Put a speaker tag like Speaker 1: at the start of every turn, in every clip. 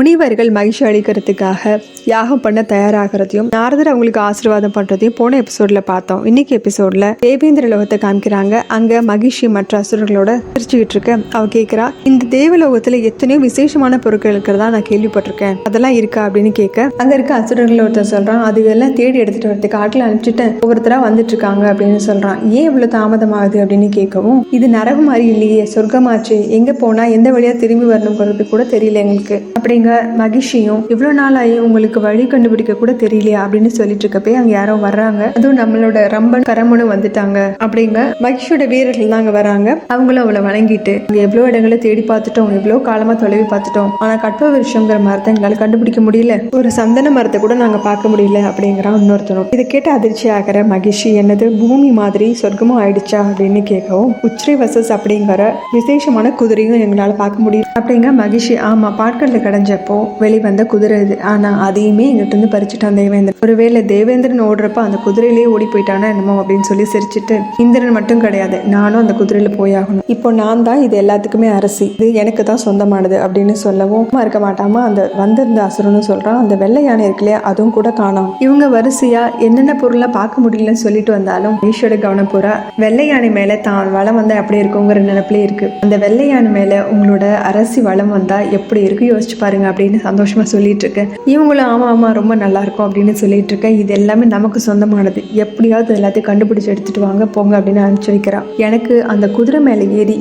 Speaker 1: முனிவர்கள் மகிழ்ச்சி அளிக்கிறதுக்காக யாகம் பண்ண தயாராகிறதையும் நாரதர் அவங்களுக்கு ஆசீர்வாதம் பண்றதையும் போன எபிசோட்ல பார்த்தோம். இன்னைக்கு எபிசோட்ல தேவேந்திர லோகத்தை காமிக்கிறாங்க. அங்க மகிழ்ச்சி மற்ற அசுரர்களோட சிரிச்சுக்கிட்டு இருக்க அவ கேட்கிறா, இந்த தேவலோகத்துல எத்தனையோ விசேஷமான பொருட்கள் இருக்கிறதா நான் கேள்விப்பட்டிருக்கேன், அதெல்லாம் இருக்கா அப்படின்னு கேட்க அங்க இருக்க அசுரர்கள் ஒருத்தர் சொல்றான், அதுவெல்லாம் தேடி எடுத்துட்டு வரதுக்கு ஆட்கள் அனுப்பிச்சுட்டு ஒவ்வொருத்தரா வந்துட்டு இருக்காங்க அப்படின்னு சொல்றான். ஏன் இவ்வளவு தாமதமாகுது அப்படின்னு கேட்கவும், இது நரகம் மாதிரி இல்லையே, சொர்க்கமாச்சு, எங்க போனா எந்த வழியா திரும்பி வரணுங்கிறது கூட தெரியல எங்களுக்கு அப்படிங்க மகிழ்ச்சியும், இவ்வளவு நாளாயி உங்களுக்கு வழி கண்டுபிடிக்க கூட தெரியலையா அப்படின்னு சொல்லிட்டு இருக்கப்பே அங்க யாரோ வர்றாங்க. அதுவும் நம்மளோட ரம்பன் கரமனும் வந்துட்டாங்க. அப்படிங்க மகிழ்ச்சியோட வீரர்கள் தான் அங்க வராங்க. அவங்களும் அவளை வணங்கிட்டு, எவ்வளவு இடங்களை தேடி பார்த்துட்டோம், எவ்வளவு காலமா தொலைவி பார்த்துட்டோம், ஆனா கற்ப விருஷங்கிற மரத்தை எங்களால கண்டுபிடிக்க முடியல, ஒரு சந்தன மரத்தை கூட நாங்க பார்க்க முடியல அப்படிங்கிறான் இன்னொருத்தரும். இதை கேட்டு அதிர்ச்சி ஆகிற மகிழ்ச்சி, என்னது பூமி மாதிரி சொர்க்கமும் ஆயிடுச்சா அப்படின்னு கேட்கவும், உச்ரை வசஸ் அப்படிங்கிற விசேஷமான குதிரையும் எங்களால பார்க்க முடியும் அப்படிங்க மகிழ்ச்சி. ஆமா, பாட்கள்ல கடைஞ்சப்போ வெளிவந்த குதிரை இது, ஆனா அதையுமே எங்கிட்ட இருந்து பறிச்சுட்டான் தேவேந்திரன். ஒருவேளை தேவேந்திரன் ஓடுறப்ப அந்த குதிரையிலேயே ஓடி போயிட்டானா என்னமோ அப்படின்னு சொல்லி சிரிச்சுட்டு, இந்திரன் மட்டும் கிடையாது, நானும் அந்த குதிரையில போயாகணும், இப்போ நான் தான் இது எல்லாத்துக்குமே அரசி, இது எனக்கு தான் சொந்தமானது அப்படின்னு சொல்லவும் இருக்க மாட்டாமா அந்த வந்திருந்த அசுரன்னு சொல்றான். அந்த வெள்ளை யானை இருக்குல்லையா, அதுவும் கூட காணோம். இவங்க வரிசையா என்னென்ன பொருளை பார்க்க முடியலன்னு சொல்லிட்டு வந்தாலும் ஈஸ்வர கவனம் பூரா வெள்ளை யானை மேல தான் வளம் வந்தா எப்படி இருக்குங்கிற நினைப்பிலே இருக்கு. அந்த வெள்ளை யானை மேல உங்களோட அரசி வளம் வந்தா எப்படி இருக்கு யோசிச்சு பாருங்க அப்படின்னு சந்தோஷமா சொல்லிட்டு இருக்க. இவங்களும் ஆமா ஆமா ரொம்ப நல்லா இருக்கும் அப்படின்னு சொல்லிட்டு இருக்க. இது எல்லாமே நமக்கு சொந்தமானது, எப்படியாவது எல்லாத்தையும் கண்டுபிடிச்சு எடுத்துட்டு வாங்க போங்க அப்படின்னு அனுப்பிச்சு வைக்கிறா. எனக்கு அந்த குதிரை மேல ஏறி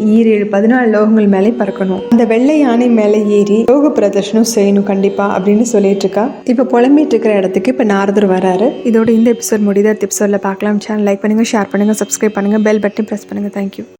Speaker 1: 14 லோகங்கள் மேலே பறக்கணும், அந்த வெள்ளை யானை மேல ஏறி லோக பிரதர்ஷனம் செய்யணும் கண்டிப்பா அப்படின்னு சொல்லிட்டு இருக்கா. இப்ப புலம்பிட்டு இருக்கிற இடத்துக்கு இப்ப நாரதர் வராரு. இதோட இந்த எபிசோட் முடியுது. அடுத்த எபிசோட்ல பார்க்கலாம். சேனல் லைக் பண்ணுங்க, ஷேர் பண்ணுங்க, சப்ஸ்கிரைப் பண்ணுங்க, பெல் பட்டன் பிரஸ் பண்ணுங்க. தேங்க்யூ.